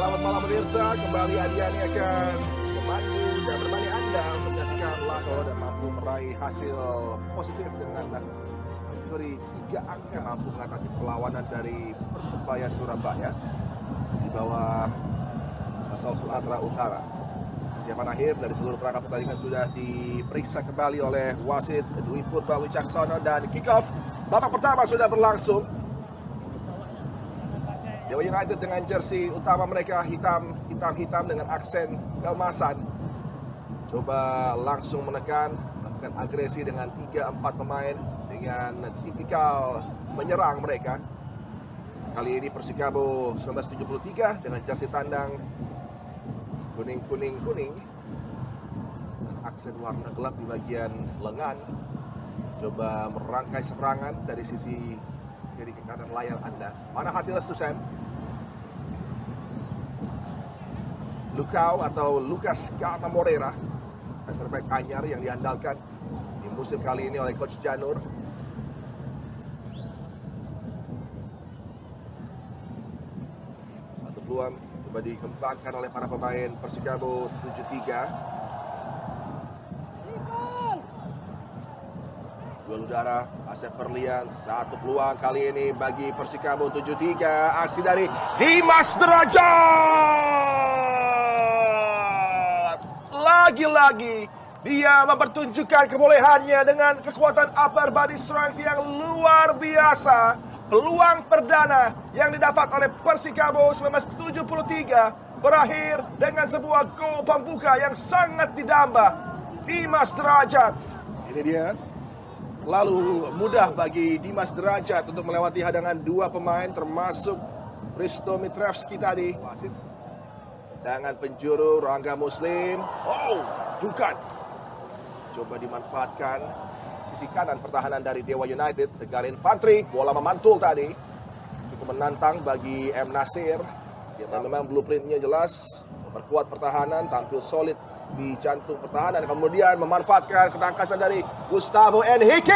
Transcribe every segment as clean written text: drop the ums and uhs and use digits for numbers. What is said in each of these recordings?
Selamat malam pemirsa, kembali Adiani akan memandu dan menemani Anda untuk menyaksikan laga dan mampu meraih hasil positif dengan memberi 3 angka mampu mengatasi perlawanan dari Persebaya Surabaya di bawah asal Sumatera Utara. Persiapan akhir dari seluruh perangkat pertandingan sudah diperiksa kembali oleh wasit Dwi Purba Wicaksono dan kick off babak pertama sudah berlangsung. Dewa United dengan jersey utama mereka hitam dengan aksen keemasan. Coba langsung menekan agresi dengan 3-4 pemain dengan tipikal menyerang mereka. Kali ini Persikabo 1973 dengan jersey tandang kuning dan aksen warna gelap di bagian lengan. Coba merangkai serangan dari sisi kiri ke kanan layar Anda. Mana Hatilas Tusen? Lukau atau Lucas Gata Morera, center back anyar yang diandalkan di musim kali ini oleh Coach Janur. Satu peluang coba dikembangkan oleh para pemain Persikabo 73. Duel udara, Asep Perlian, satu peluang kali ini bagi Persikabo 73. Aksi dari Dimas Derajat. Lagi-lagi dia mempertunjukkan kebolehannya dengan kekuatan upper body strength yang luar biasa. Peluang perdana yang didapat oleh Persikabo 1973 berakhir dengan sebuah gol pembuka yang sangat didamba. Dimas Derajat. Ini dia. Lalu mudah bagi Dimas Derajat untuk melewati hadangan 2 pemain termasuk Risto Mitrevski tadi. Wasit. Dengan penjuru Rangga Muslim. Dukan. Coba dimanfaatkan sisi kanan pertahanan dari Dewa United. Tegal Infantri, bola memantul tadi. Cukup menantang bagi M. Nasir. Dan memang blueprintnya jelas. Memperkuat pertahanan, tampil solid di jantung pertahanan, kemudian memanfaatkan ketangkasan dari Gustavo Enrique.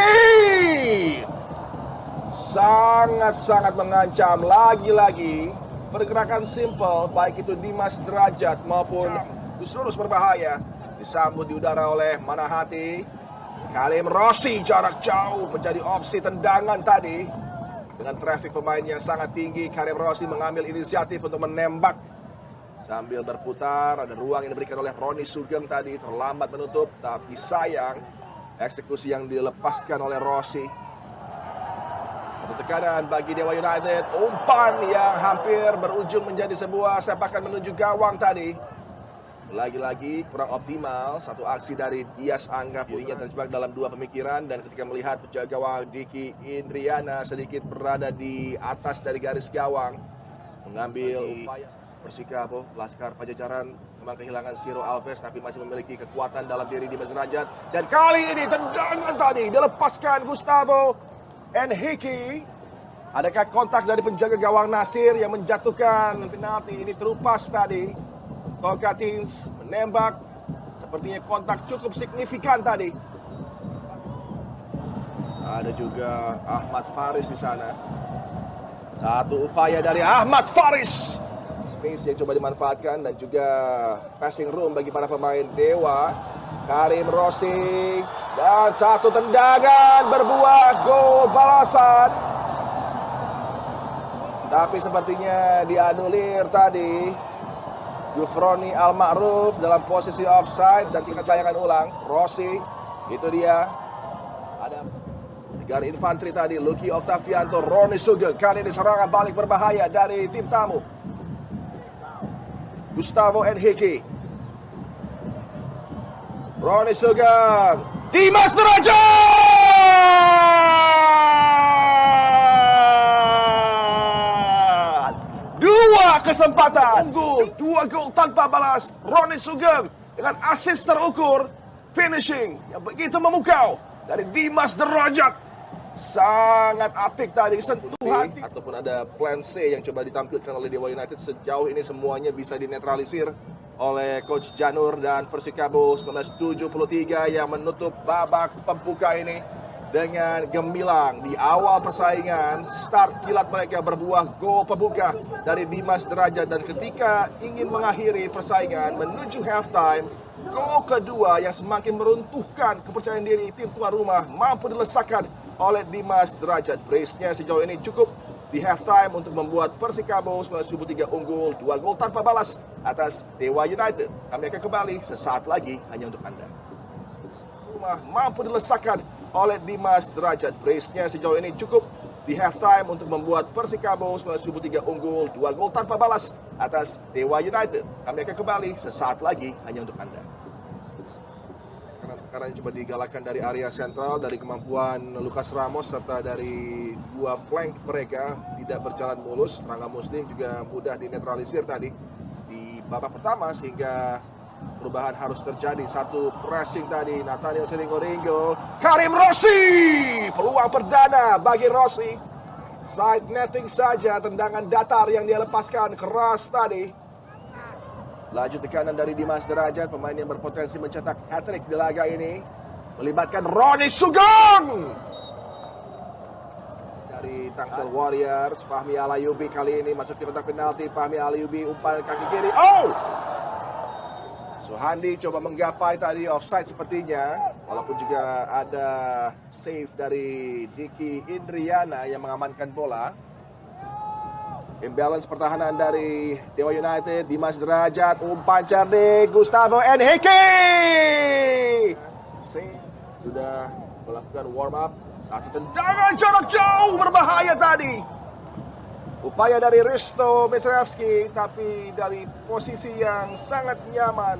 Sangat-sangat mengancam. Lagi-lagi pergerakan simple baik itu Dimas Derajat maupun Gusturus berbahaya. Disambut di udara oleh Manahati. Karim Rossi jarak jauh menjadi opsi tendangan tadi. Dengan traffic pemain yang sangat tinggi, Karim Rossi mengambil inisiatif untuk menembak. Sambil berputar, ada ruang yang diberikan oleh Roni Sugeng tadi, terlambat menutup, tapi sayang eksekusi yang dilepaskan oleh Rossi. Satu tekanan bagi Dewa United, umpan yang hampir berujung menjadi sebuah sepakan menuju gawang tadi. Lagi-lagi kurang optimal, satu aksi dari Dias Angga, dirinya terjebak dalam 2 pemikiran, dan ketika melihat penjaga gawang Diki Indriana sedikit berada di atas dari garis gawang, mengambil upaya. Persikabo, Laskar Pajajaran memang kehilangan Ciro Alves tapi masih memiliki kekuatan dalam diri Dimas Derajat. Dan kali ini tendangan tadi dilepaskan Gustavo Enrique. Adakah kontak dari penjaga gawang Nasir yang menjatuhkan penalti? Ini terupas tadi. Tokatins menembak. Sepertinya kontak cukup signifikan tadi. Ada juga Ahmad Faris di sana. Satu upaya dari Ahmad Faris. Space yang coba dimanfaatkan dan juga passing room bagi para pemain Dewa. Karim Rossi dan satu tendangan berbuah gol balasan. Tapi sepertinya dianulir tadi. Yufroni Al-Ma'ruf dalam posisi offside dan singkat tayangan ulang. Rossi, itu dia. Ada Tegar Infantri tadi, Lucky Octavianto, Roni Sugeng. Kali ini serangan balik berbahaya dari tim tamu. Gustavo Enrique, Roni Sugeng, Dimas Derajat. 2 kesempatan, unggul, 2 gol tanpa balas. Roni Sugeng dengan assist terukur, finishing yang begitu memukau dari Dimas Derajat. Sangat apik tadi sentuhan ataupun ada plan C yang coba ditampilkan oleh Dewa United. Sejauh ini semuanya bisa dinetralisir oleh Coach Janur dan Persikabo 1973 yang menutup babak pembuka ini dengan gemilang di awal persaingan. Start kilat mereka berbuah gol pembuka dari Dimas Derajat, dan ketika ingin mengakhiri persaingan menuju halftime, gol kedua yang semakin meruntuhkan kepercayaan diri tim tuan rumah mampu dilesakkan oleh Dimas Derajat. Brace-nya sejauh ini cukup di halftime untuk membuat Persikabo 1973 unggul 2 gol tanpa balas atas Dewa United. Kami akan kembali sesaat lagi hanya untuk Anda. Rumah mampu dilesakkan oleh Dimas Derajat. Brace-nya sejauh ini cukup di halftime untuk membuat Persikabo 1973 unggul 2 gol tanpa balas atas Dewa United. Kami akan kembali sesaat lagi hanya untuk Anda. Karena coba digalakkan dari area sentral, dari kemampuan Lucas Ramos serta dari dua flank mereka tidak berjalan mulus. Rangga Muslim juga mudah dinetralisir tadi di babak pertama, sehingga perubahan harus terjadi. Satu pressing tadi, Nathaniel Siringo, Karim Rossi, peluang perdana bagi Rossi. Side netting saja, tendangan datar yang dia lepaskan keras tadi. Laju tekanan dari Dimas Derajat, pemain yang berpotensi mencetak hat-trick di laga ini, melibatkan Roni Sugeng. Dari Tangsel Warriors, Fahmi Alayubi kali ini masuk di kotak penalti. Fahmi Alayubi umpan kaki kiri. Oh! Suhandi coba menggapai tadi, offside sepertinya. Walaupun juga ada save dari Diki Indriana yang mengamankan bola. Imbalance pertahanan dari Dewa United. Dimas Derajat, umpan cerdik Gustavo Enrique. Sudah melakukan warm up. Satu tendangan jarak jauh berbahaya tadi. Upaya dari Risto Mitrevski, tapi dari posisi yang sangat nyaman.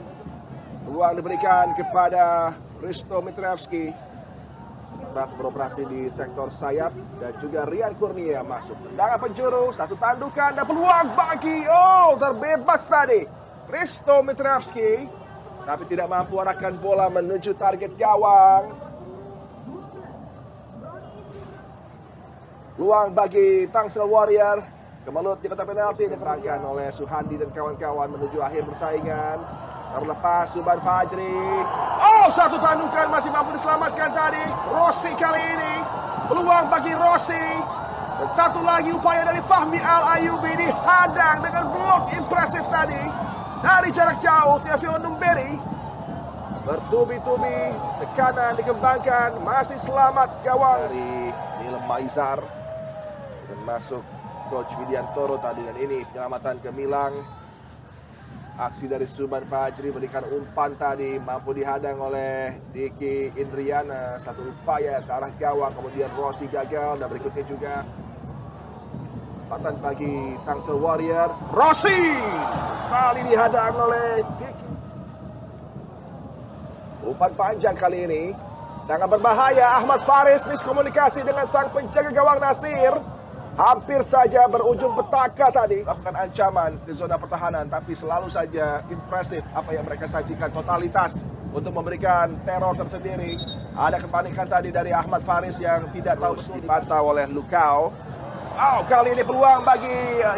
Peluang diberikan kepada Risto Mitrevski. Beroperasi di sektor sayap, dan juga Rian Kurnia masuk. Tendangan penjuru, satu tandukan dan peluang bagi terbebas tadi Risto Mitrevski, tapi tidak mampu arahkan bola menuju target gawang. Peluang bagi Tangsel Warrior, kemelut di kotak penalti diperangkan oleh Suhandi dan kawan-kawan menuju akhir persaingan. Terlepas Suban Fajri. Satu tandukan masih mampu diselamatkan tadi Rossi kali ini. Peluang bagi Rossi. Dan satu lagi upaya dari Fahmi Al-Ayubi, dihadang dengan blok impresif tadi dari jarak jauh. Teofilo Numberi bertubi-tubi, tekanan dikembangkan, masih selamat gawang dari Nilem Maizar, dan masuk Coach Widiantoro tadi. Dan ini penyelamatan gemilang. Aksi dari Suban Fajri berikan umpan tadi, mampu dihadang oleh Diki Indriana. Satu upaya ke arah gawang, kemudian Rossi gagal, dan berikutnya juga kesempatan bagi Tangsel Warrior. Rossi kali dihadang oleh Diki. Umpan panjang kali ini sangat berbahaya. Ahmad Faris miskomunikasi dengan sang penjaga gawang Nasir. Hampir saja berujung petaka tadi. Lakukan ancaman di zona pertahanan, tapi selalu saja impresif apa yang mereka sajikan. Totalitas untuk memberikan teror tersendiri. Ada kepanikan tadi dari Ahmad Faris yang tidak tahu dipantau oleh Lukau. Kali ini peluang bagi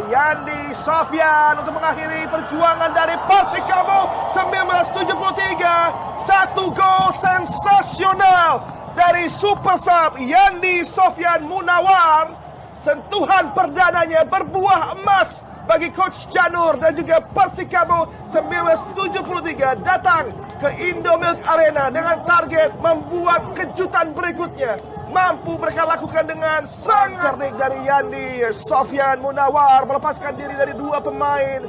Yandi Sofyan untuk mengakhiri perjuangan dari Persikabo 1973. Satu gol sensasional dari super sub Yandi Sofyan Munawar. Sentuhan perdananya berbuah emas bagi Coach Janur dan juga Persikabo 1973 datang ke Indomilk Arena dengan target membuat kejutan berikutnya. Mampu mereka lakukan dengan sang cerdik dari Yandi Sofyan Munawar, melepaskan diri dari dua pemain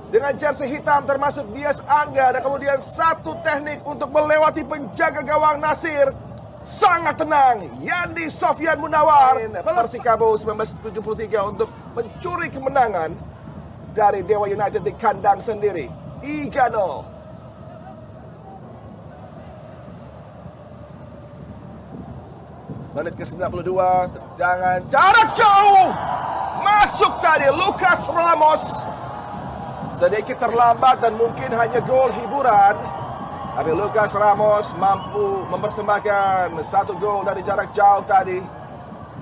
dengan jersey hitam termasuk Dias Angga, dan kemudian satu teknik untuk melewati penjaga gawang Nasir. Sangat tenang Yandi Sofyan Munawar. Persikabo 1973 untuk mencuri kemenangan dari Dewa United di kandang sendiri. 3-0. Menit ke-92, tendangan jarak jauh. Masuk tadi Lucas Ramos. Sedikit terlambat dan mungkin hanya gol hiburan. Tapi Lucas Ramos mampu mempersembahkan satu gol dari jarak jauh tadi.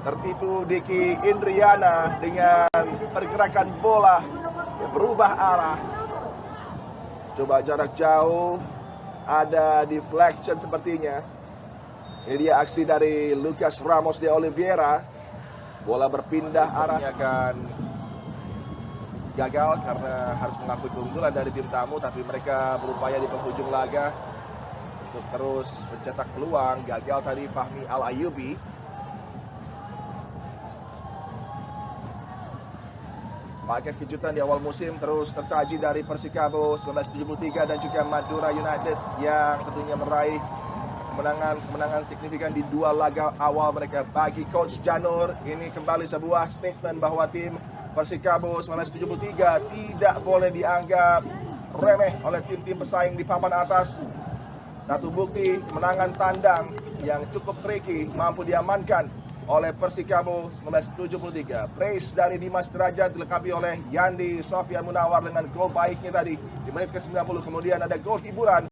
Tertipu Diki Indriana dengan pergerakan bola yang berubah arah. Coba jarak jauh, ada deflection sepertinya. Ini dia aksi dari Lucas Ramos de Oliveira. Bola berpindah arahnya akan gagal karena harus mengakui keunggulan dari tim tamu, tapi mereka berupaya di penghujung laga untuk terus mencetak peluang. Gagal tadi Fahmi Al-Ayubi. Paket kejutan di awal musim terus tersaji dari Persikabo 1973 dan juga Madura United yang tentunya meraih kemenangan signifikan di dua laga awal mereka. Bagi Coach Janur, ini kembali sebuah statement bahwa tim Persikabo 1973 tidak boleh dianggap remeh oleh tim-tim pesaing di papan atas. Satu bukti kemenangan tandang yang cukup tricky mampu diamankan oleh Persikabo 1973. Praise dari Dimas Derajat dilengkapi oleh Yandi Sofian Munawar dengan gol baiknya tadi di menit ke-90. Kemudian ada gol hiburan